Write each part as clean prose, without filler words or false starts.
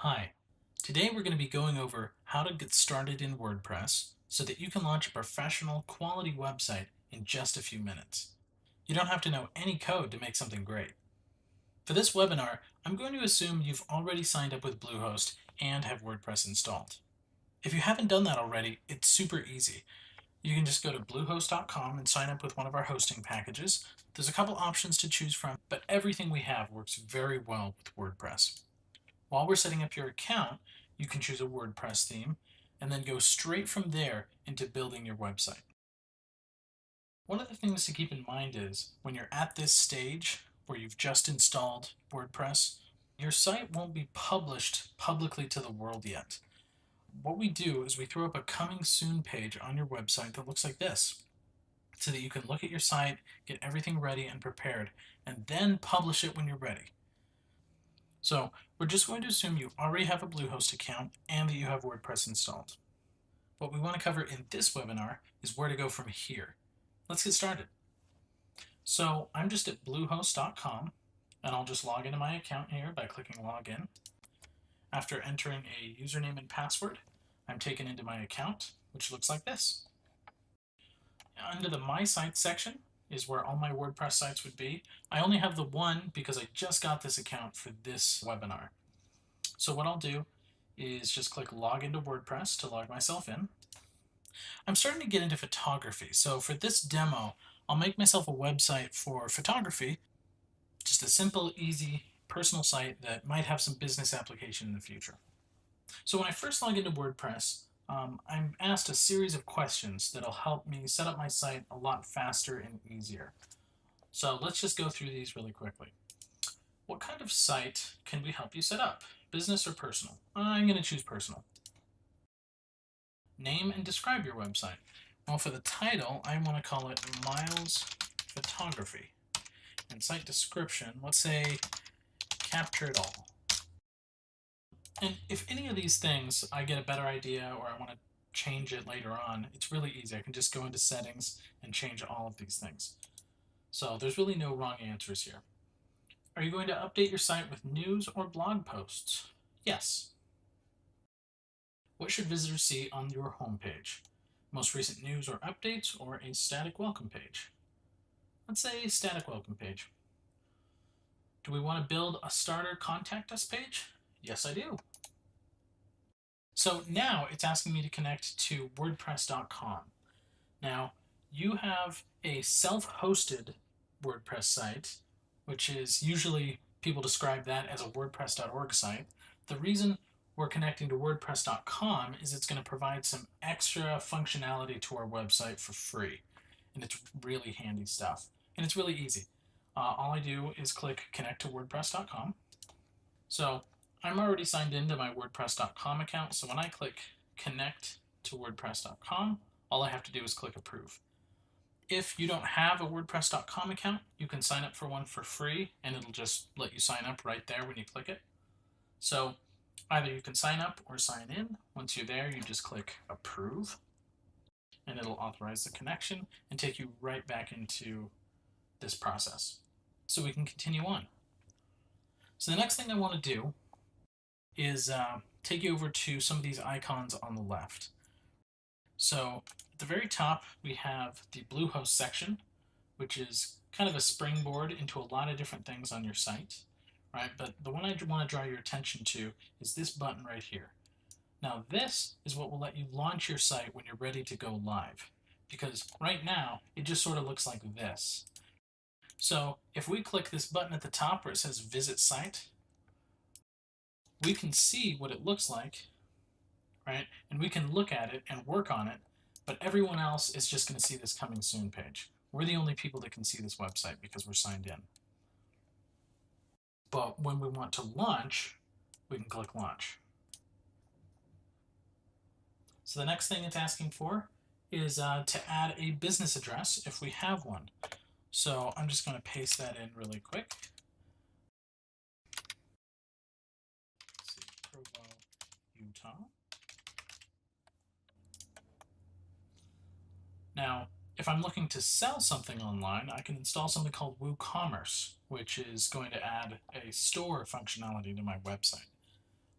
Hi, today we're going to be going over how to get started in WordPress so that you can launch a professional quality website in just a few minutes. You don't have to know any code to make something great. For this webinar, I'm going to assume you've already signed up with Bluehost and have WordPress installed. If you haven't done that already, it's super easy. You can just go to bluehost.com and sign up with one of our hosting packages. There's a couple options to choose from, but everything we have works very well with WordPress. While we're setting up your account, you can choose a WordPress theme and then go straight from there into building your website. One of the things to keep in mind is when you're at this stage where you've just installed WordPress, your site won't be published publicly to the world yet. What we do is we throw up a coming soon page on your website that looks like this, so that you can look at your site, get everything ready and prepared, and then publish it when you're ready. So we're just going to assume you already have a Bluehost account and that you have WordPress installed. What we want to cover in this webinar is where to go from here. Let's get started. So I'm just at bluehost.com and I'll just log into my account here by clicking login. After entering a username and password, I'm taken into my account, which looks like this. Under the My Sites section is where all my WordPress sites would be. I only have the one because I just got this account for this webinar. So what I'll do is just click log into WordPress to log myself in. I'm starting to get into photography, so for this demo, I'll make myself a website for photography, just a simple, easy, personal site that might have some business application in the future. So when I first log into WordPress, I'm asked a series of questions that'll help me set up my site a lot faster and easier. So let's just go through these really quickly. What kind of site can we help you set up? Business or personal? I'm going to choose personal. Name and describe your website. Well, for the title, I want to call it Miles Photography. And site description, let's say capture it all. And if any of these things I get a better idea or I want to change it later on, it's really easy. I can just go into settings and change all of these things. So there's really no wrong answers here. Are you going to update your site with news or blog posts? Yes. What should visitors see on your homepage? Most recent news or updates or a static welcome page? Let's say static welcome page. Do we want to build a starter contact us page? Yes, I do. So now it's asking me to connect to WordPress.com. Now, you have a self-hosted WordPress site, which is usually people describe that as a WordPress.org site. The reason we're connecting to WordPress.com is it's going to provide some extra functionality to our website for free. And it's really handy stuff. And it's really easy. All I do is click connect to WordPress.com. So I'm already signed into my WordPress.com account, so when I click connect to WordPress.com, all I have to do is click approve. If you don't have a WordPress.com account, you can sign up for one for free, and it'll just let you sign up right there when you click it. So either you can sign up or sign in. Once you're there, you just click approve, and it'll authorize the connection and take you right back into this process. So we can continue on. So the next thing I want to do is take you over to some of these icons on the left. So at the very top, we have the Bluehost section, which is kind of a springboard into a lot of different things on your site, right? But the one I want to draw your attention to is this button right here. Now this is what will let you launch your site when you're ready to go live, because right now it just sort of looks like this. So if we click this button at the top where it says visit site, we can see what it looks like, right? And we can look at it and work on it, but everyone else is just going to see this coming soon page. We're the only people that can see this website because we're signed in. But when we want to launch, we can click launch. So the next thing it's asking for is to add a business address if we have one. So I'm just going to paste that in really quick. Provo, Utah. Now, if I'm looking to sell something online, I can install something called WooCommerce, which is going to add a store functionality to my website.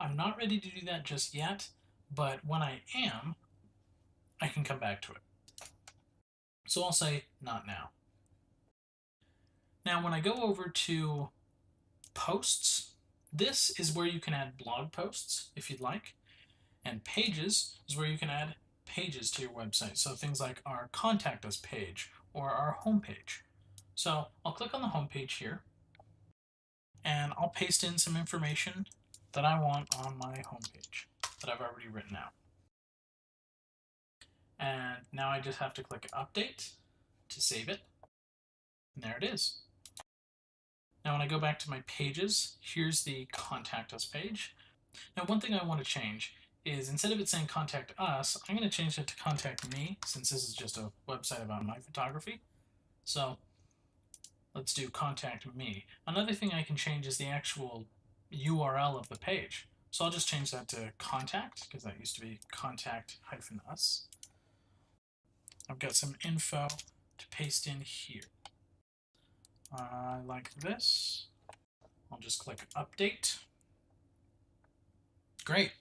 I'm not ready to do that just yet, but when I am, I can come back to it. So I'll say not now. Now when I go over to posts, this is where you can add blog posts if you'd like, and pages is where you can add pages to your website. So things like our contact us page or our homepage. So I'll click on the homepage here and I'll paste in some information that I want on my homepage that I've already written out. And now I just have to click update to save it. And there it is. Now when I go back to my pages, here's the contact us page. Now one thing I want to change is instead of it saying contact us, I'm going to change it to contact me since this is just a website about my photography. So let's do contact me. Another thing I can change is the actual URL of the page. So I'll just change that to contact because that used to be contact-us. I've got some info to paste in here. I like this. I'll just click update. Great.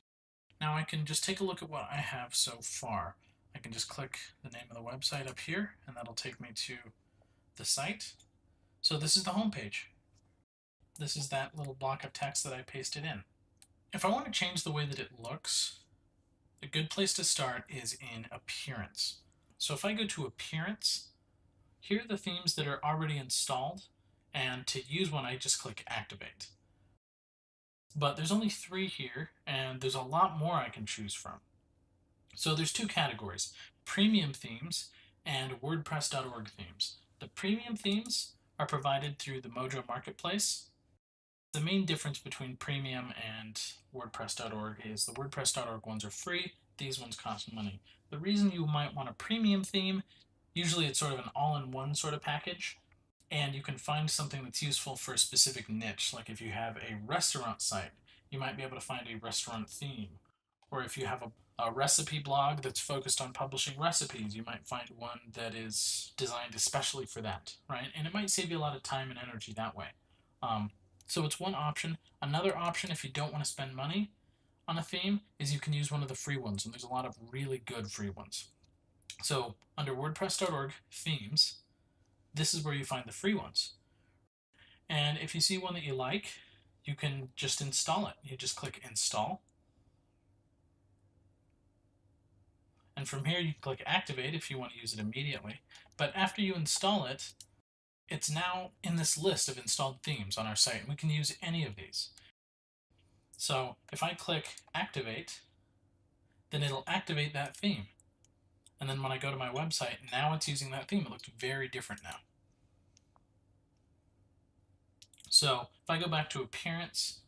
Now I can just take a look at what I have so far. I can just click the name of the website up here and that'll take me to the site. So this is the home page. This is that little block of text that I pasted in. If I want to change the way that it looks, a good place to start is in appearance. So if I go to appearance, here are the themes that are already installed, and to use one I just click activate. But there's only 3 here, and there's a lot more I can choose from. So there's 2 categories, premium themes and WordPress.org themes. The premium themes are provided through the Mojo Marketplace. The main difference between premium and WordPress.org is the WordPress.org ones are free, these ones cost money. The reason you might want a premium theme, usually it's sort of an all-in-one sort of package, and you can find something that's useful for a specific niche. Like if you have a restaurant site, you might be able to find a restaurant theme. Or if you have a recipe blog that's focused on publishing recipes, you might find one that is designed especially for that, right? And it might save you a lot of time and energy that way. So it's one option. Another option, if you don't want to spend money on a theme, is you can use one of the free ones, and there's a lot of really good free ones. So under WordPress.org themes, this is where you find the free ones. And if you see one that you like, you can just install it. You just click install. And from here you can click activate if you want to use it immediately. But after you install it, it's now in this list of installed themes on our site, and we can use any of these. So if I click activate, then it'll activate that theme. And then when I go to my website, now it's using that theme. It looks very different now. So if I go back to appearance,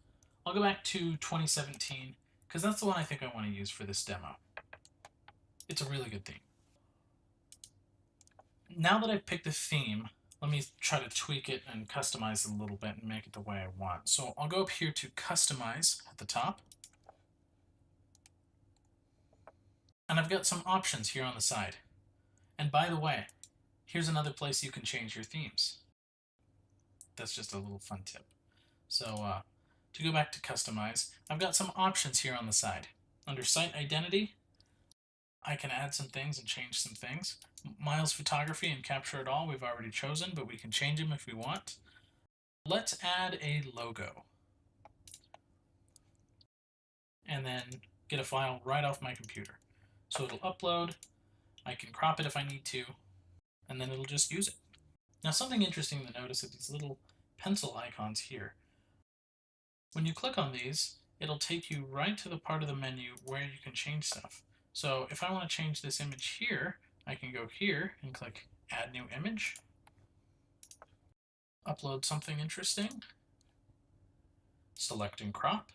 I'll go back to 2017 because that's the one I think I want to use for this demo. It's a really good theme. Now that I've picked a theme, let me try to tweak it and customize it a little bit and make it the way I want. So I'll go up here to customize at the top. And I've got some options here on the side. And by the way, here's another place you can change your themes. That's just a little fun tip. So to go back to customize, I've got some options here on the side. Under site identity, I can add some things and change some things. Miles photography and capture it all we've already chosen, but we can change them if we want. Let's add a logo. And then get a file right off my computer. So it'll upload, I can crop it if I need to, and then it'll just use it. Now something interesting to notice is these little pencil icons here. When you click on these, it'll take you right to the part of the menu where you can change stuff. So if I want to change this image here, I can go here and click Add New Image, upload something interesting, select and crop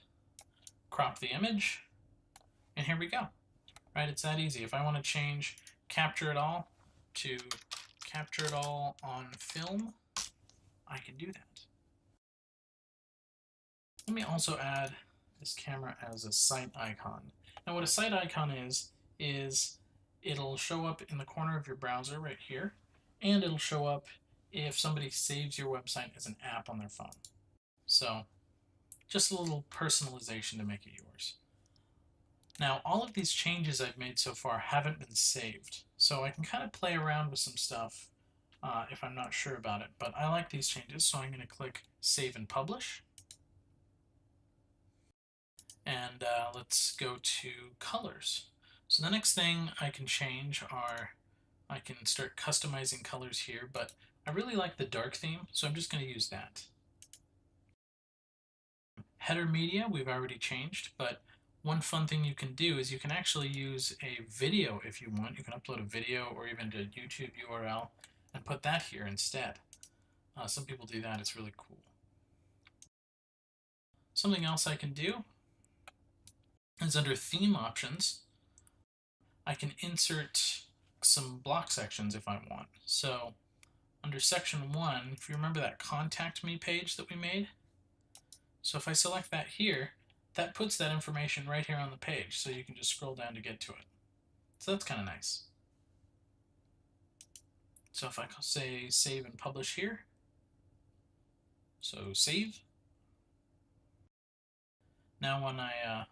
the image, and here we go. Right, it's that easy. If I want to change capture it all to capture it all on film, I can do that. Let me also add this camera as a site icon. Now what a site icon is it'll show up in the corner of your browser right here, and it'll show up if somebody saves your website as an app on their phone. So just a little personalization to make it yours. Now, all of these changes I've made so far haven't been saved, so I can kind of play around with some stuff if I'm not sure about it, but I like these changes, so I'm going to click Save and Publish. And let's go to colors. So the next thing I can change are, I can start customizing colors here, but I really like the dark theme, so I'm just going to use that. Header media we've already changed, but one fun thing you can do is you can actually use a video if you want. You can upload a video or even a YouTube URL and put that here instead. Some people do that, it's really cool. Something else I can do is under theme options, I can insert some block sections if I want. So under section 1, if you remember that contact me page that we made, so if I select that here, that puts that information right here on the page, so you can just scroll down to get to it. So that's kind of nice. So if I say save and publish here, so save. Now when I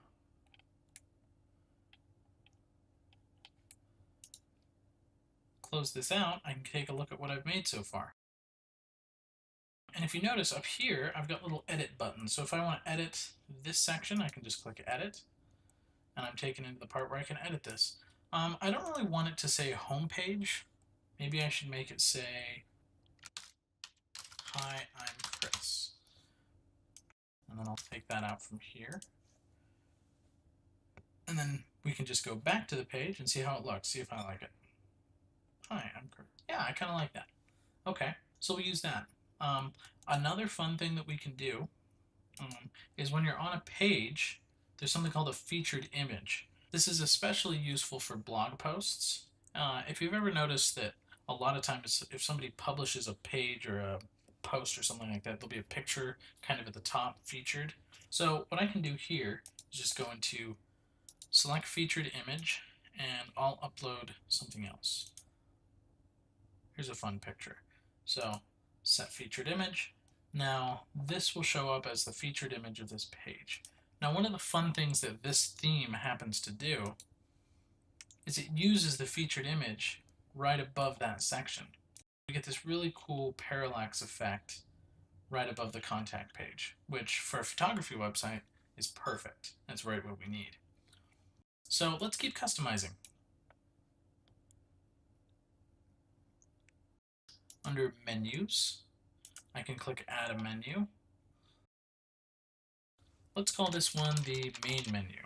close this out, I can take a look at what I've made so far. And if you notice up here, I've got little edit buttons. So if I want to edit this section, I can just click edit, and I'm taken into the part where I can edit this. I don't really want it to say homepage. Maybe I should make it say, hi, I'm Chris. And then I'll take that out from here. And then we can just go back to the page and see how it looks, see if I like it. Hi, I'm Chris. Yeah, I kind of like that. Okay, so we'll use that. Another fun thing that we can do is when you're on a page, there's something called a featured image. This is especially useful for blog posts. If you've ever noticed that a lot of times if somebody publishes a page or a post or something like that, there'll be a picture kind of at the top featured. So what I can do here is just go into select featured image and I'll upload something else. Here's a fun picture. So set featured image. Now this will show up as the featured image of this page. Now one of the fun things that this theme happens to do is it uses the featured image right above that section. We get this really cool parallax effect right above the contact page, which for a photography website is perfect. That's right what we need. So let's keep customizing. Under menus, I can click add a menu. Let's call this one the main menu.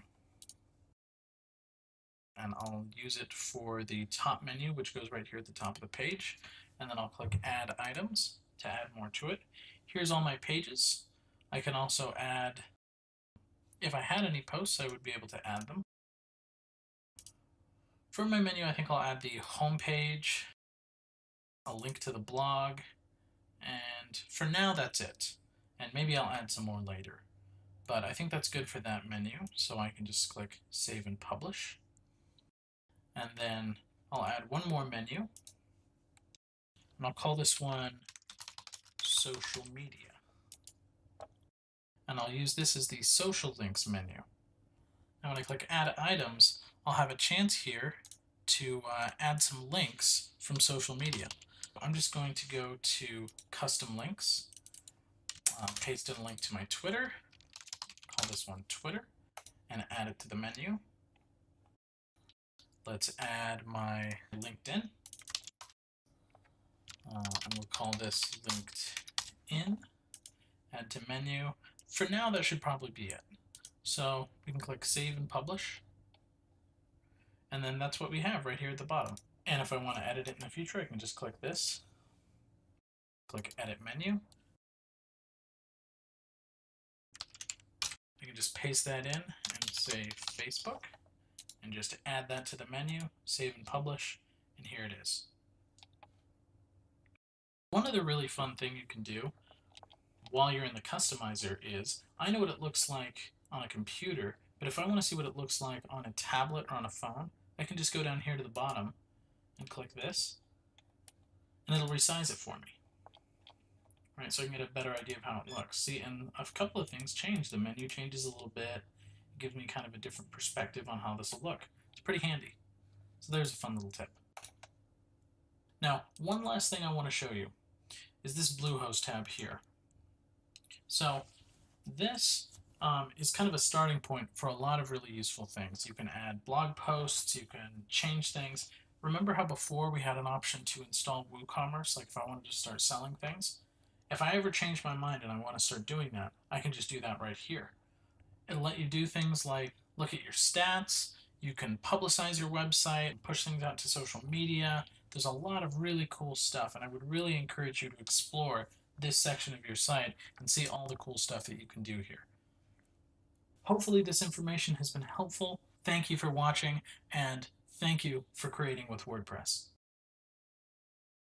And I'll use it for the top menu, which goes right here at the top of the page. And then I'll click add items to add more to it. Here's all my pages. I can also add, if I had any posts, I would be able to add them. For my menu, I think I'll add the home page, a link to the blog, and for now that's it. And maybe I'll add some more later. But I think that's good for that menu, so I can just click Save and Publish. And then I'll add one more menu, and I'll call this one Social Media. And I'll use this as the Social Links menu. Now when I click Add Items, I'll have a chance here to add some links from social media. I'm just going to go to Custom Links, paste in a link to my Twitter, call this one Twitter, and add it to the menu. Let's add my LinkedIn, and we'll call this LinkedIn, add to menu. For now, that should probably be it. So we can click Save and Publish, and then that's what we have right here at the bottom. And if I want to edit it in the future, I can just click this, click Edit Menu. I can just paste that in and say Facebook, and just add that to the menu, save and publish, and here it is. One other really fun thing you can do while you're in the customizer is, I know what it looks like on a computer, but if I want to see what it looks like on a tablet or on a phone, I can just go down here to the bottom and click this, and it'll resize it for me. right? So I can get a better idea of how it looks. See, and a couple of things change. The menu changes a little bit. It gives me kind of a different perspective on how this will look. It's pretty handy. So there's a fun little tip. Now, one last thing I want to show you is this Bluehost tab here. So this is kind of a starting point for a lot of really useful things. You can add blog posts, you can change things. Remember how before we had an option to install WooCommerce, like if I wanted to start selling things? If I ever change my mind and I want to start doing that, I can just do that right here. It'll let you do things like look at your stats, you can publicize your website, push things out to social media. There's a lot of really cool stuff, and I would really encourage you to explore this section of your site and see all the cool stuff that you can do here. Hopefully this information has been helpful. Thank you for watching, and thank you for creating with WordPress.